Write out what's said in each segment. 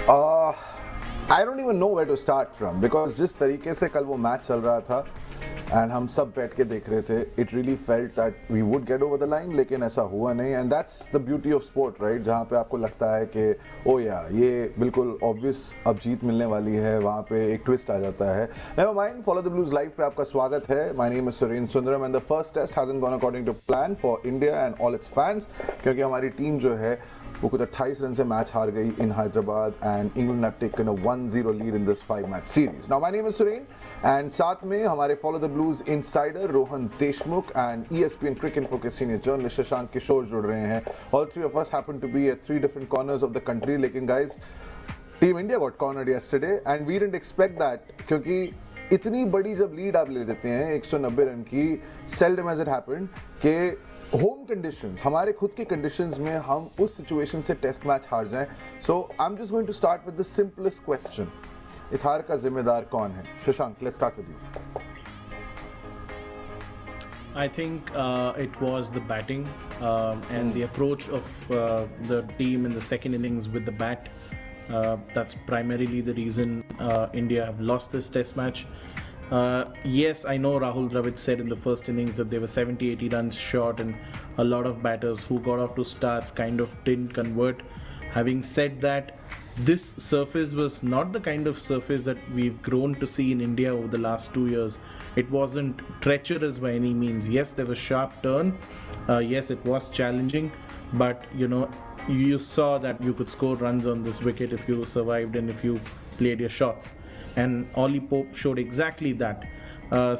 Uh, I don't even know where to start from because जिस तरीके से कल वो मैच चल रहा था एंड हम सब बैठ के देख रहे थे, it really felt that we would get over the line, लेकिन ऐसा हुआ नहीं. And that's the beauty of sport, right? जहाँ पे आपको लगता है कि ओ या ये बिल्कुल ऑब्वियस अब जीत मिलने वाली है, वहाँ पे एक ट्विस्ट आ जाता है. Never mind, follow the blues live पे आपका स्वागत है. My name is Suren Sundaram and the first test hasn't gone according to plan for India and all its fans, क्योंकि हमारी टीम जो है वो कुछ 28 रन से मैच हार गई in Hyderabad and England have taken a 1-0 lead in this 5 match series. Now my name is Suren and साथ में हमारे follow the Blues insider Rohan Deshmukh and ESPN Cricinfo के सीनियर जर्नलिस्ट शशांक किशोर जुड़ रहे हैं. All three of us happen to be at 3 different corners of the country, लेकिन guys team India got cornered yesterday and we didn't expect that, क्योंकि इतनी बड़ी जब lead आप ले लेते हैं 190 रन की, सेल्डम एज इट हैपेंड कि होम कंडीशंस, हमारे खुद के कंडीशंस में हम उस सिचुएशन से टेस्ट मैच हार जाएं. So I am just going to start with the simplest question. इस हार का जिम्मेदार कौन है? Shashank, let's start with you. I think it was the batting and the approach of the team in the second innings with the bat. That's primarily the reason India have lost this test match. Yes, I know Rahul Dravid said in the first innings that they were 70-80 runs short and a lot of batters who got off to starts kind of didn't convert. Having said that, this surface was not the kind of surface that we've grown to see in India over the last 2 years. It wasn't treacherous by any means. Yes, there was sharp turn. Yes, it was challenging, but you saw that you could score runs on this wicket if you survived and if you played your shots. And Ollie Pope showed exactly that.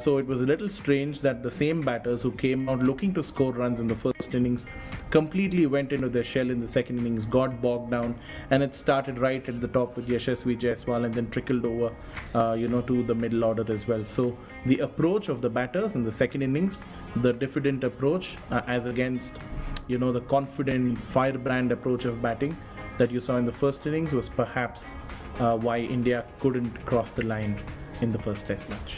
So it was a little strange that the same batters who came out looking to score runs in the first innings completely went into their shell in the second innings, got bogged down, and it started right at the top with Yashasvi Jaiswal and then trickled over, to the middle order as well. So the approach of the batters in the second innings, the diffident approach as against, the confident firebrand approach of batting that you saw in the first innings was perhaps why India couldn't cross the line in the first test match.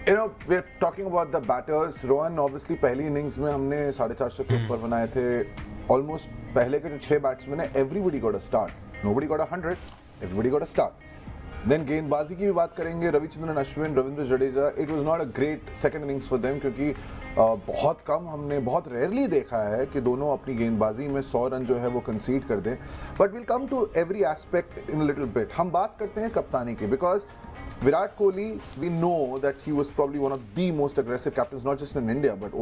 We're talking about the batters. Rohan, obviously पहली innings में हमने 450 के ऊपर बनाए थे. Almost पहले के जो 6 बैट्समैन है, everybody got a start. Nobody got a 100, everybody got a start. Then गेंदबाजी की भी बात करेंगे. Ravichandran Ashwin, Ravindra Jadeja, it was not a great second innings for them, क्योंकि हमने बहुत रेयरली देखा है कि दोनों अपनी गेंदबाजी में 100 रन जो है वो कंसीड कर दें. But will come to every aspect in little bit. हम बात करते हैं कप्तानी की, because Virat Kohli, we know that he was probably one of the most aggressive captains, not just in India, but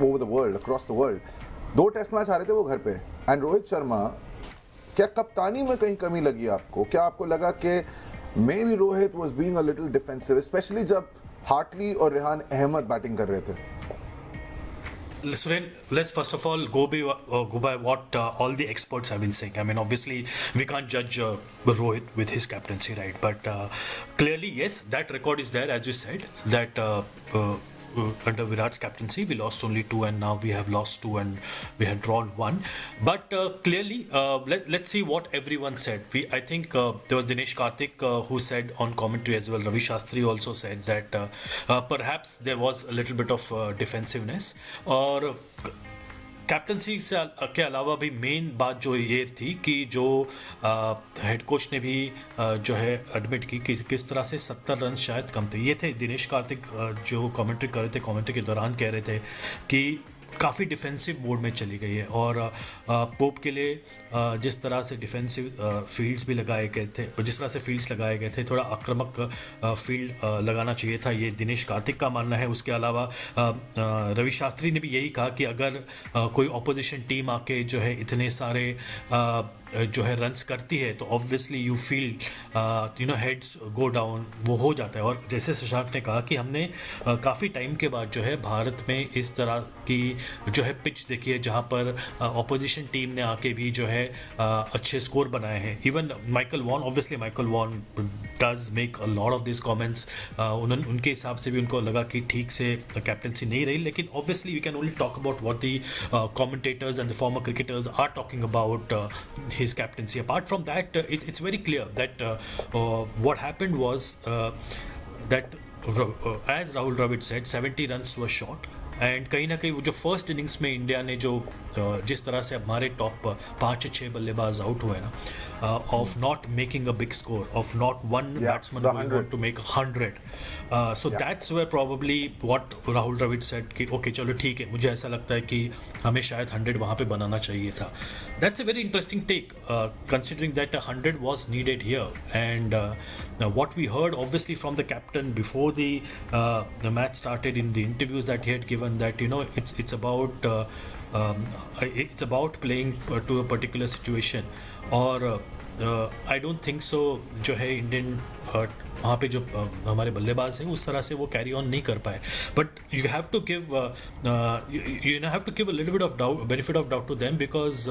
over the world, across the world. 2 test match हारे थे वो घर पे. एंड रोहित शर्मा, क्या कप्तानी में कहीं कमी लगी आपको? क्या आपको लगा कि may be Rohit was being a little defensive, specially जब हार्टली और रेहान अहमद बैटिंग कर रहे थे? Suren, let's first of all go by what all the experts have been saying. I mean, obviously, we can't judge Rohit with his captaincy, right? But clearly, yes, that record is there, as you said, that under Virat's captaincy, we lost only 2 and now we have lost 2 and we had drawn 1. But clearly, let's see what everyone said. I think there was Dinesh Karthik who said on commentary as well. Ravi Shastri also said that perhaps there was a little bit of defensiveness. Or captaincy से के अलावा भी main बात जो ये थी कि जो हेड कोच ने भी जो है एडमिट की कि किस तरह से 70 रन शायद कम थे. ये थे दिनेश कार्तिक जो कमेंट्री कर रहे थे, कमेंट्री के दौरान कह रहे थे कि काफ़ी डिफेंसिव मोड में चली गई है. और पोप के लिए जिस तरह से डिफेंसिव फील्ड्स भी लगाए गए थे, जिस तरह से फील्ड्स लगाए गए थे, थोड़ा आक्रामक फील्ड लगाना चाहिए था, ये दिनेश कार्तिक का मानना है. उसके अलावा रवि शास्त्री ने भी यही कहा कि अगर कोई ऑपोजिशन टीम आके जो है इतने सारे जो है रन्स करती है तो obviously you feel heads go down, वो हो जाता है. और जैसे शशांक ने कहा कि हमने काफ़ी टाइम के बाद जो है भारत में इस तरह की जो है पिच देखी है जहाँ पर ऑपोजिशन टीम ने आके भी जो है अच्छे स्कोर बनाए हैं. Even Michael Vaughan, obviously Michael Vaughan does make a lot of this comments. उनके हिसाब से भी उनको लगा कि ठीक से कैप्टनसी नहीं रही, लेकिन obviously we can only talk about what the commentators and the former cricketers are talking about his captaincy. Apart from that, it's very clear that what happened was that as Rahul Dravid said, 70 runs were short. And कहीं ना कहीं वो जो first innings में India ने जो जिस तरह से हमारे टॉप 5-6 बल्लेबाज आउट हुए ना, of not making a big score, of not one batsman the going 100. on to make 100. So that's where probably what Rahul Dravid said कि okay चलो ठीक है, मुझे ऐसा लगता है कि हमें शायद 100 वहाँ पे बनाना चाहिए था. That's a very interesting take, considering that 100 was needed here. And what we heard obviously from the captain before the match started, in the interviews that he had given, that it's about playing to a particular situation. और I don't think so जो है Indian वहाँ पे जो हमारे बल्लेबाज हैं उस तरह से वो कैरी ऑन नहीं कर पाए. But you have to give a little bit of benefit of doubt to them, because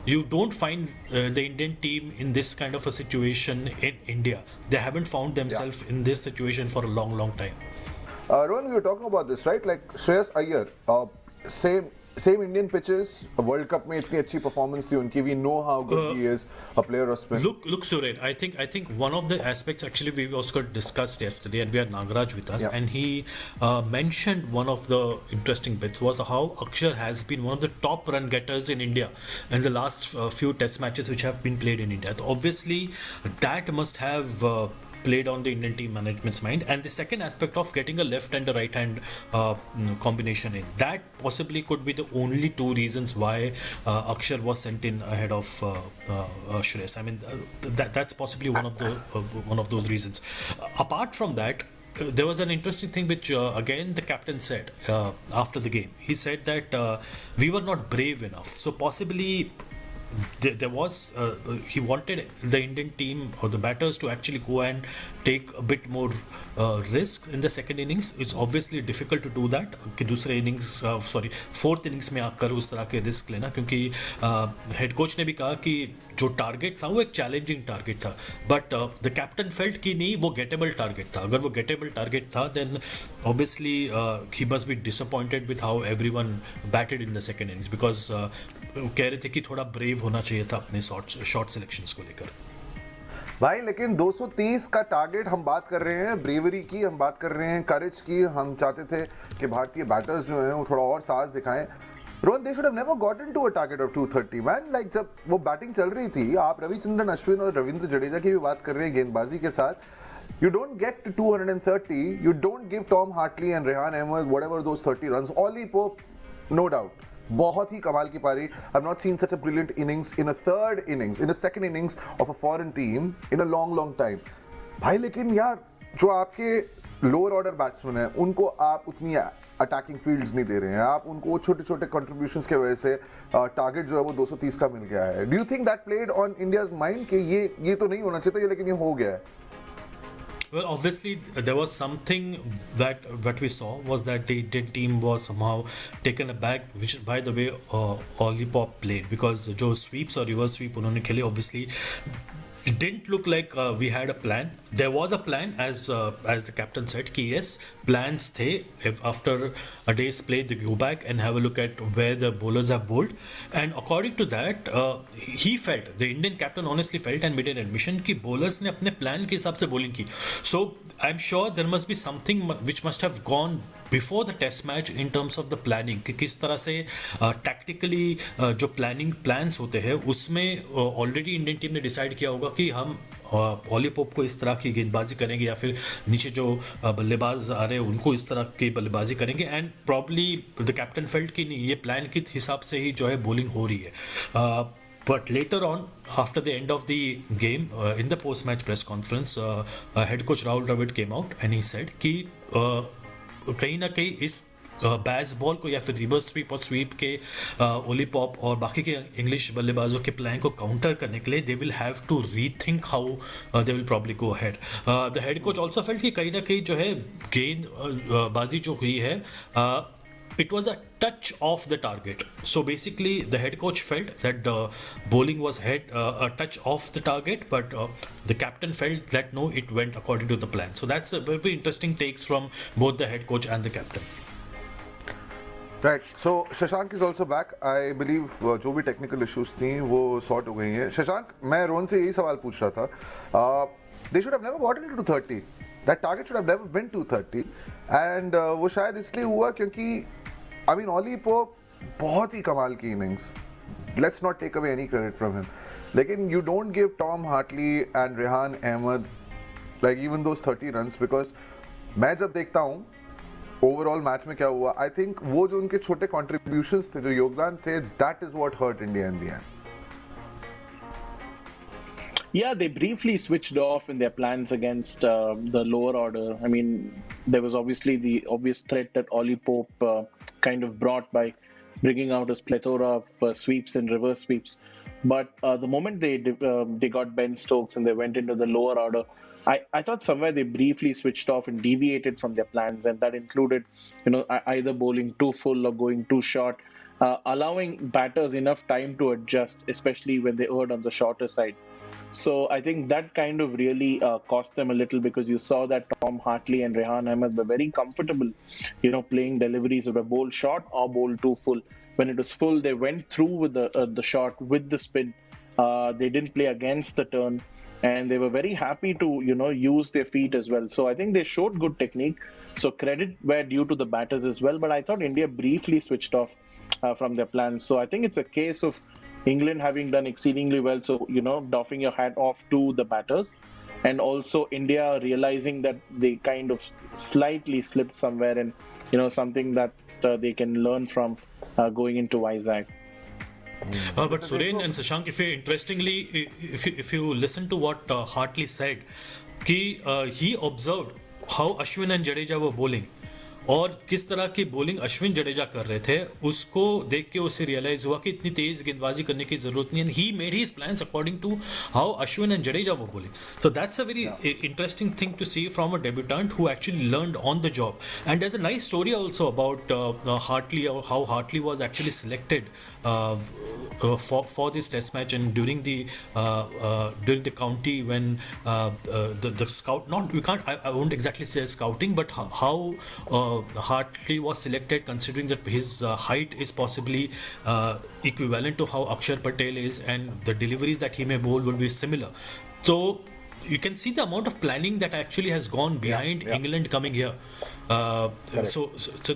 you don't find the Indian team in this kind of a situation in India. They haven't found themselves in this situation for a long time. Rohan, we were talking about this, right? Like Shreyas Iyer, same Indian pitches, World Cup में इतनी अच्छी performance थी उनकी. We know how good he is, a player of spin. Look, Suren. I think one of the aspects actually we also discussed yesterday, and we had Nagaraj with us, and he mentioned one of the interesting bits was how Akshar has been one of the top run getters in India in the last few Test matches which have been played in India. So obviously, that must have played on the Indian team management's mind. And the second aspect of getting a left and a right hand combination in, that possibly could be the only two reasons why Akshar was sent in ahead of Shreyas. I mean, that's possibly one of those reasons. Apart from that, there was an interesting thing which again the captain said after the game. He said that we were not brave enough. So possibly there was he wanted the Indian team or the batters to actually go and take a bit more risk in the second innings. It's obviously difficult to do that कि दूसरे innings fourth innings में आकर उस तरह के risk लेना, क्योंकि head coach ने भी कहा कि जो टारगेट था वो एक चैलेंजिंग टारगेट था, बट द कैप्टन फेल्ट कि नहीं वो गेटेबल टारगेट था. अगर वो गेटेबल टारगेट था then obviously he must be disappointed with how everyone batted in the second innings, because कह रहे थे कि थोड़ा ब्रेव होना चाहिए था अपने शॉर्ट सिलेक्शंस को लेकर. भाई लेकिन 230 का टारगेट, हम बात कर रहे हैं ब्रेवरी की, हम बात कर रहे हैं करेज की. हम चाहते थे कि भारतीय बैटर्स जो हैं वो थोड़ा और साहस दिखाएं. Rohan, they should have never gotten to a target of 230 man. Like जब वो बैटिंग चल रही थी, आप रविचंद्रन अश्विन और रविंद्र जडेजा की भी बात कर रहे हैं गेंदबाजी के साथ. You don't get to 230. You don't give Tom Hartley and Rehan Ahmed whatever those 30 runs. Ollie Pope, no doubt, बहुत ही कमाल की पारी. I've not seen such a brilliant innings in a third innings, in a second innings of a foreign team in a long time. भाई लेकिन यार जो आपके lower order batsman हैं उनको आप उतनी अटैकिंग फील्ड्स नहीं दे रहे हैं. आप उनको छोटे छोटे कंट्रीब्यूशंस के वजह से टारगेट जो है वो 230 का मिल गया है. Do you think that played on India's mind कि ये तो नहीं होना चाहिए लेकिन ये हो गया है? Well, obviously, there was something that what we saw was that the Indian team was somehow taken aback, which, by the way, Ollie Pop played, because जो sweeps और reverse sweep उन्होंने खेले, obviously it didn't look like we had a plan. There was a plan, as the captain said, कि yes, plans थे. If after a day's play they go back and have a look at where the bowlers have bowled, and according to that he felt, the Indian captain honestly felt and made an admission कि bowlers ने अपने plan के हिसाब से bowling की. So I'm sure there must be something which must have gone before the test match in terms of the planning, कि किस तरह से tactically जो planning plans होते हैं उसमें already इंडियन टीम ने डिसाइड किया होगा कि हम ऑली पोप को इस तरह की गेंदबाजी करेंगे या फिर नीचे जो बल्लेबाज आ रहे हैं उनको इस तरह की बल्लेबाजी करेंगे. And probably the captain felt कि नहीं, ये प्लान के हिसाब से ही जो है बॉलिंग हो रही है. But later on, after the end of the game, in the post-match press conference, head coach Rahul Dravid came out and he said कि कहीं ना कहीं इस बैस बॉल को या फिर रिवर्स स्वीप और स्वीप के ओली पॉप और बाकी के इंग्लिश बल्लेबाजों के प्लान को काउंटर करने के लिए they will have to rethink how they will probably go ahead. The head coach also felt कि कहीं ना कहीं जो है गेंदबाजी जो हुई है it was a touch off the target. So basically the head coach felt that the bowling was a touch off the target, but the captain felt that no, it went according to the plan. So that's a very interesting takes from both the head coach and the captain. Right. So Shashank is also back. I believe जो भी technical issues थी वो sort हो गई हैं. शशांक, मैं रोहन से यही सवाल पूछ रहा था. They should have never gotten into 230. That target should have never been 230. And वो शायद इसलिए हुआ क्योंकि I mean, Ollie Pope, बहुत ही कमाल की innings. Let's not take away any credit from him. लेकिन you don't give Tom Hartley and Rehan Ahmed like even those 30 runs because मैं जब देखता हूँ ओवरऑल मैच में क्या हुआ, आई थिंक वो जो उनके छोटे कॉन्ट्रीब्यूशंस थे, जो योगदान थे, that is what hurt India in the end. Yeah, they briefly switched off in their plans against the lower order. I mean, there was obviously the obvious threat that Ollie Pope kind of brought by bringing out his plethora of sweeps and reverse sweeps. But the moment they got Ben Stokes and they went into the lower order, I thought somewhere they briefly switched off and deviated from their plans, and that included, either bowling too full or going too short, allowing batters enough time to adjust, especially when they erred on the shorter side. So I think that kind of really cost them a little, because you saw that Tom Hartley and Rehan Ahmed were very comfortable, playing deliveries that were bowled short or bowled too full. When it was full, they went through with the shot, with the spin. They didn't play against the turn, and they were very happy to use their feet as well. So I think they showed good technique. So credit were due to the batters as well. But I thought India briefly switched off from their plans. So I think it's a case of England having done exceedingly well, so doffing your hat off to the batters, and also India realizing that they kind of slightly slipped somewhere, and something that they can learn from going into Vizag. But Suren and Shashank, if you listen to what Hartley said, he observed how Ashwin and Jadeja were bowling. और किस तरह की bowling Ashwin Jadeja कर रहे थे, उसको देख के उसे रियलाइज हुआ कि इतनी तेज गेंदबाजी करने की जरूरत नहीं है. He made his plans according to how Ashwin and Jadeja were bowling. So that's a very interesting thing to see from a debutant who actually learned on the job. And there is a nice story also about Hartley, how Hartley was actually selected for this test match, and during the county when the scout, not we can't I won't exactly say scouting, but how Hartley was selected, considering that his height is possibly equivalent to how Akshar Patel is, and the deliveries that he may bowl will be similar. So you can see the amount of planning that actually has gone behind England coming here. So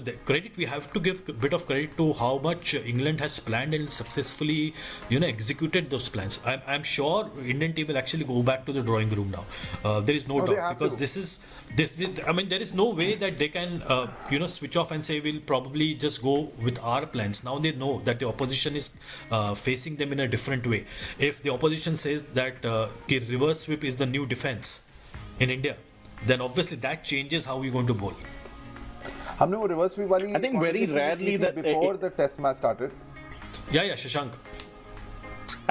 the credit, we have to give a bit of credit to how much England has planned and successfully executed those plans. I'm sure Indian team will actually go back to the drawing room now. There is no doubt, because this I mean, there is no way that they can switch off and say we'll probably just go with our plans. Now they know that the opposition is facing them in a different way. If the opposition says that reverse sweep is the new defense in India, then obviously that changes how we're going to bowl. हमने वो reverse sweep वाली, I think very rarely that before the test match started. Yeah, Shashank.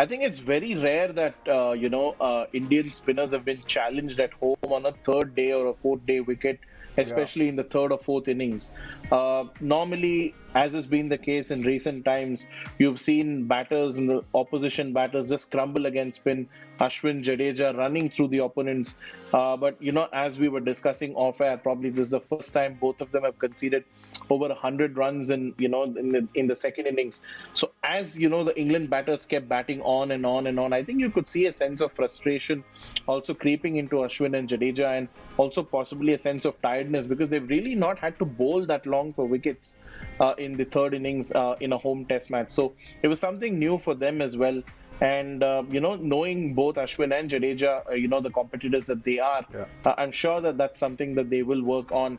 I think it's very rare that Indian spinners have been challenged at home on a third day or a fourth day wicket, especially in the third or fourth innings. Normally, as has been the case in recent times, you've seen batters and the opposition batters just crumble against spin. Ashwin, Jadeja running through the opponents. But as we were discussing off air, probably this is the first time both of them have conceded over 100 runs in the second innings. So as the England batters kept batting on and on and on, I think you could see a sense of frustration also creeping into Ashwin and Jadeja, and also possibly a sense of tiredness, because they've really not had to bowl that long for wickets in the third innings in a home test match. So it was something new for them as well. And, knowing both Ashwin and Jadeja, the competitors that they are, I'm sure that that's something that they will work on.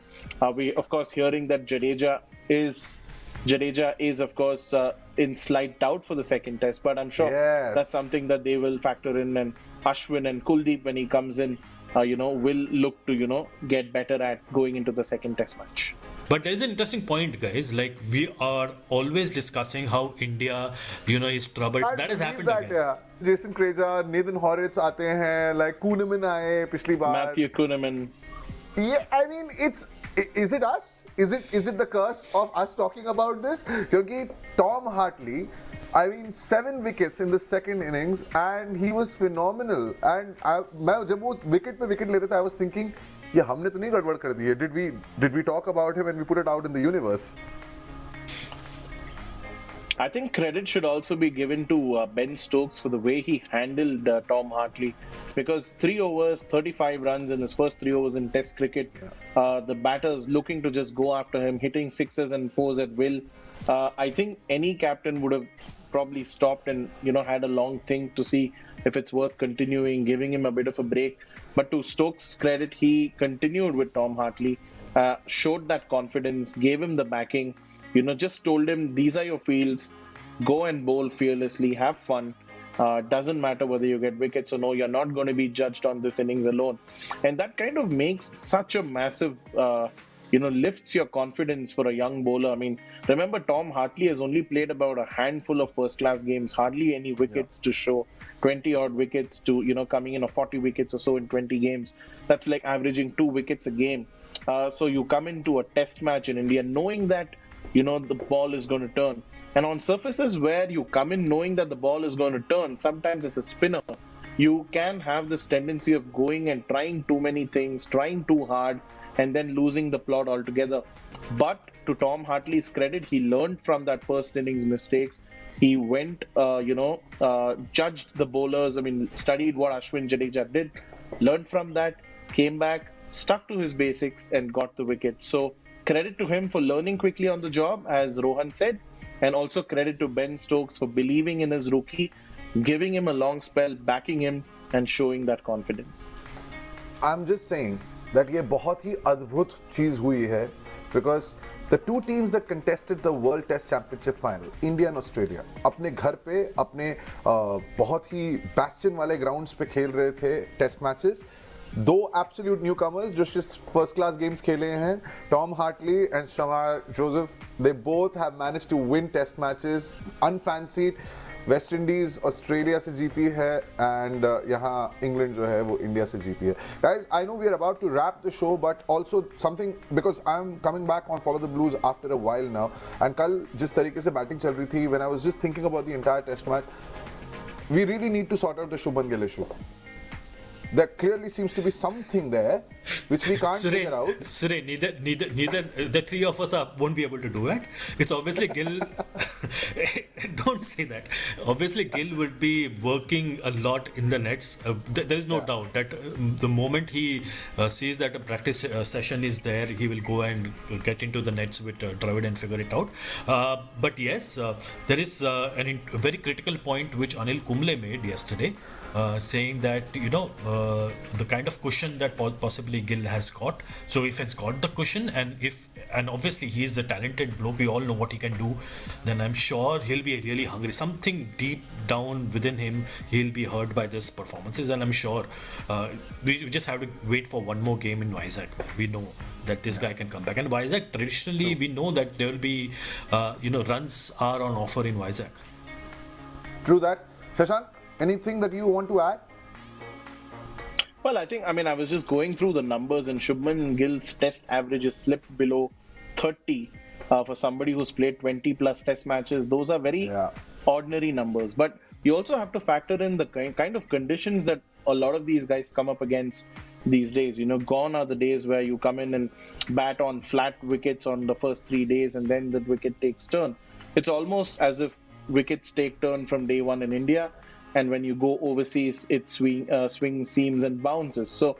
We, of course, hearing that Jadeja is, of course, in slight doubt for the second test, but I'm sure that's something that they will factor in. And Ashwin and Kuldeep, when he comes in, will look to, get better at going into the second test match. But there is an interesting point, guys. Like, we are always discussing how India, is troubled. That has happened again. Yeah. Jason Kreja, Nathan Horitz आते हैं, like Kuhneman आए पिछली बार. Matthew Kuhneman. Yeah, I mean, is it us? Is it the curse of us talking about this? Because Tom Hartley, I mean, 7 wickets in the second innings, and he was phenomenal. And मैं जब वो wicket पे wicket ले रहा था, I was thinking, ये हमने तो नहीं गड़बड़ कर दी है. Did we talk about him and we put it out in the universe? I think credit should also be given to Ben Stokes for the way he handled Tom Hartley, because 3 overs, 35 runs in his first 3 overs in Test cricket. The batters looking to just go after him, hitting sixes and fours at will. I think any captain would have probably stopped and had a long think to see if it's worth continuing, giving him a bit of a break. But to Stokes' credit, he continued with Tom Hartley, showed that confidence, gave him the backing. Just told him, these are your fields, go and bowl fearlessly, have fun. Doesn't matter whether you get wickets or no, you're not going to be judged on this innings alone. And that kind of makes such a massive, lifts your confidence for a young bowler. I mean, remember, Tom Hartley has only played about a handful of first-class games, hardly any wickets to show, 20-odd wickets to, coming in, or 40 wickets or so in 20 games. That's like averaging 2 wickets a game. So you come into a test match in India knowing that the ball is going to turn. And on surfaces where you come in knowing that the ball is going to turn, sometimes as a spinner, you can have this tendency of going and trying too many things, trying too hard, and then losing the plot altogether. But to Tom Hartley's credit, he learned from that first innings mistakes. He went, judged the bowlers. I mean, studied what Ashwin Jadeja did, learned from that, came back, stuck to his basics, and got the wicket. So credit to him for learning quickly on the job, as Rohan said, and also credit to Ben Stokes for believing in his rookie, giving him a long spell, backing him, and showing that confidence. I'm just saying that ये बहुत ही अद्भुत चीज हुई है, because the two teams that contested the World Test Championship final, India and Australia, अपने घर पे अपने बहुत ही bastion वाले grounds पे खेल रहे थे टेस्ट मैचेस. दो एब्सोल्यूट न्यू कमर्स जो फर्स्ट क्लास गेम्स खेले हैं, Tom Hartley and Shamar Joseph, they both have managed to win test matches unfancied. West Indies Australia से जीती है एंड यहाँ इंग्लैंड जो है वो इंडिया से जीती है. Guys, I know we are about to wrap the show, but also something, because I am coming back on follow the blues after a while now. And कल जिस तरीके से बैटिंग चल रही थी, when I was just thinking about the entire test match, we really need to sort out the Shubman Gill issue. There clearly seems to be something there which we can't figure out. Surrey, neither the three of us won't be able to do it. It's obviously Gill. Don't say that. Obviously, Gill would be working a lot in the nets. There is no doubt that the moment he sees that a practice session is there, he will go and get into the nets with Dravid and figure it out. But yes, there is a very critical point which Anil Kumble made yesterday. Saying that the kind of cushion that possibly Gill has got. So if he's got the cushion, and obviously he is a talented bloke, we all know what he can do, then I'm sure he'll be really hungry. Something deep down within him, he'll be hurt by these performances, and I'm sure we just have to wait for one more game in Vizag. We know that this guy can come back, and Vizag traditionally we know that there will be runs are on offer in Vizag. True that. Shashank, anything that you want to add? Well, I was just going through the numbers, and Shubman Gill's test averages slipped below 30 for somebody who's played 20 plus test matches. Those are very ordinary numbers. But you also have to factor in the kind of conditions that a lot of these guys come up against these days. Gone are the days where you come in and bat on flat wickets on the first 3 days and then the wicket takes turn. It's almost as if wickets take turn from day one in India, and when you go overseas, it swings, seams, and bounces. So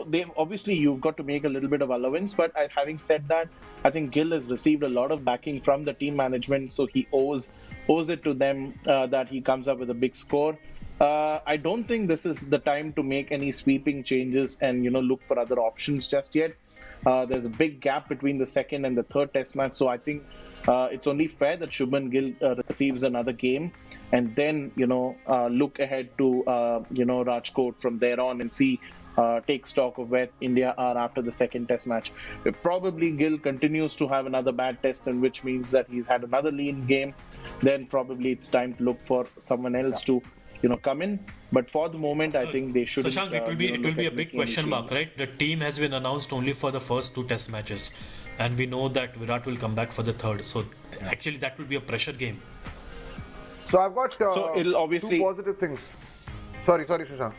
they obviously you've got to make a little bit of allowance. But having said that, I think Gill has received a lot of backing from the team management, so he owes it to them that he comes up with a big score. I don't think this is the time to make any sweeping changes and look for other options just yet. There's a big gap between the second and the third test match, so I think it's only fair that Shubman Gill receives another game, and then look ahead to Rajkot from there on and see, take stock of where India are after the second test match. If probably Gill continues to have another bad test, and which means that he's had another lean game, then probably it's time to look for someone else to come in. But for the moment, I think they should. So Shank, it will be a big question mark, right? The team has been announced only for the first 2 test matches, and we know that Virat will come back for the third. So actually, that will be a pressure game. So I've got so it'll obviously 2 positive things. Sorry, Shashank.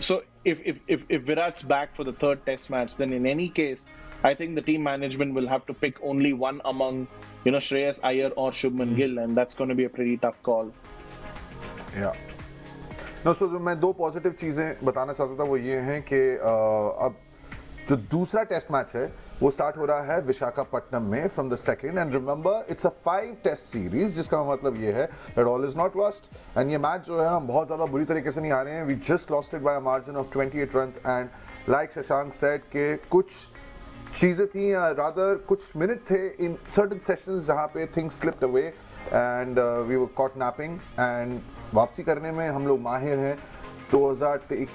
So if Virat's back for the third test match, then in any case, I think the team management will have to pick only one among, Shreyas Iyer or Shubman Gill, and that's going to be a pretty tough call. Yeah. No, so मैं दो positive चीज़ें बताना चाहता था, वो ये हैं कि अब जो दूसरा टेस्ट मैच है वो स्टार्ट हो रहा है विशाखापट्टनम में from the second, and remember it's a 5 test series, जिसका मतलब ये है that all is not lost, and ये मैच जो है हम बहुत ज़्यादा बुरी तरीके से नहीं आ रहे हैं. We just lost it by a margin of 28 runs, and like Shashank said के कुछ चीज़ें थी, रादर कुछ मिनट थे इन सर्टन सेशंस जहाँ पे things slipped away and we were caught napping, and वापसी करने में हम लोग माहिर हैं. 2023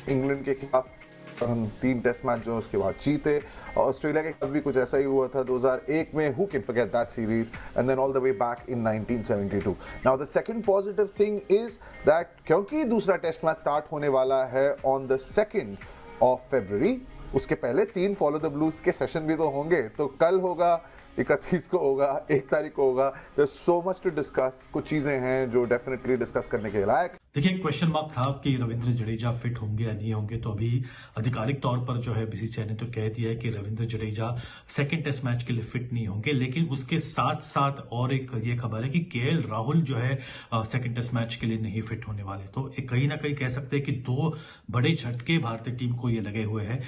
इंग्लैंड के खिलाफ हम 3 टेस्ट मैच जो उसके बाद जीते, ऑस्ट्रेलिया के खिलाफ भी कुछ ऐसा ही हुआ था 2001 में, who can forget that series, and then all the way back in 1972. Now the second positive thing is that क्योंकि दूसरा टेस्ट मैच स्टार्ट होने वाला है on the 2nd of February, उसके पहले 3 फॉलो द ब्लूज के सेशन भी तो होंगे. तो कल होगा, 31 को होगा, 1 तारीख को होगा. There so much to discuss. कुछ चीजें हैं जो डेफिनेटली डिस्कस करने के लायक. देखिए, एक क्वेश्चन मार्क था कि रविंद्र जडेजा फिट होंगे या नहीं होंगे, तो अभी आधिकारिक तौर पर जो है बीसीसीआई ने तो कह दिया है कि Ravindra Jadeja second test match के लिए फिट नहीं होंगे. लेकिन उसके साथ साथ और एक ये खबर है कि केएल राहुल जो है सेकंड टेस्ट मैच के लिए नहीं फिट होने वाले. तो कहीं ना कहीं कह सकते हैं कि 2 बड़े झटके भारतीय टीम को ये लगे हुए हैं.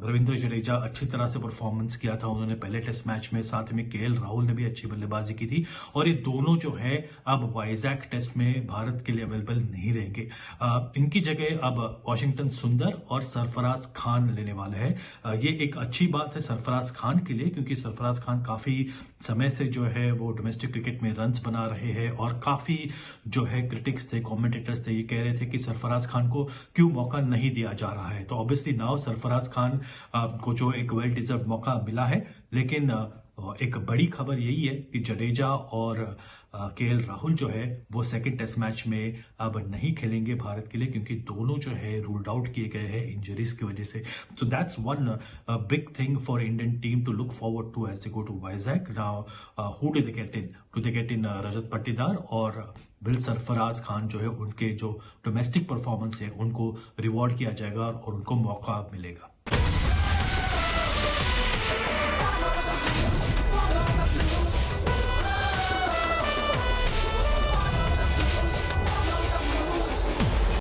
रविंद्र जडेजा अच्छी तरह से परफॉर्मेंस किया था उन्होंने पहले टेस्ट मैच में, साथ में केएल राहुल ने भी अच्छी बल्लेबाजी की थी, और ये दोनों जो है अब वाइजैक टेस्ट में भारत के लिए अवेलेबल नहीं रहेंगे. इनकी जगह अब वाशिंगटन सुंदर और सरफराज खान लेने वाले हैं. ये एक अच्छी बात है सरफराज खान के लिए, क्योंकि सरफराज खान काफी समय से जो है वो डोमेस्टिक क्रिकेट में रन्स बना रहे हैं, और काफी जो है क्रिटिक्स थे, कमेंटेटर्स थे, ये कह रहे थे कि सरफराज खान को क्यों मौका नहीं दिया जा रहा है. तो ऑब्वियसली नाउ सरफराज खान को जो एक वेल डिजर्व मौका मिला है. लेकिन एक बड़ी खबर यही है कि जडेजा और केएल राहुल जो है वो सेकंड टेस्ट मैच में अब नहीं खेलेंगे भारत के लिए, क्योंकि दोनों जो है रूल्ड आउट किए गए हैं इंजरीज की वजह से. So that's one big thing for Indian team to look forward to as they go to Vizag. Now who do they get in? Do they get in Rajat Patidar, or will Sarfaraz Khan जो है उनके जो डोमेस्टिक परफॉर्मेंस है उनको reward किया जाएगा और उनको मौका मिलेगा.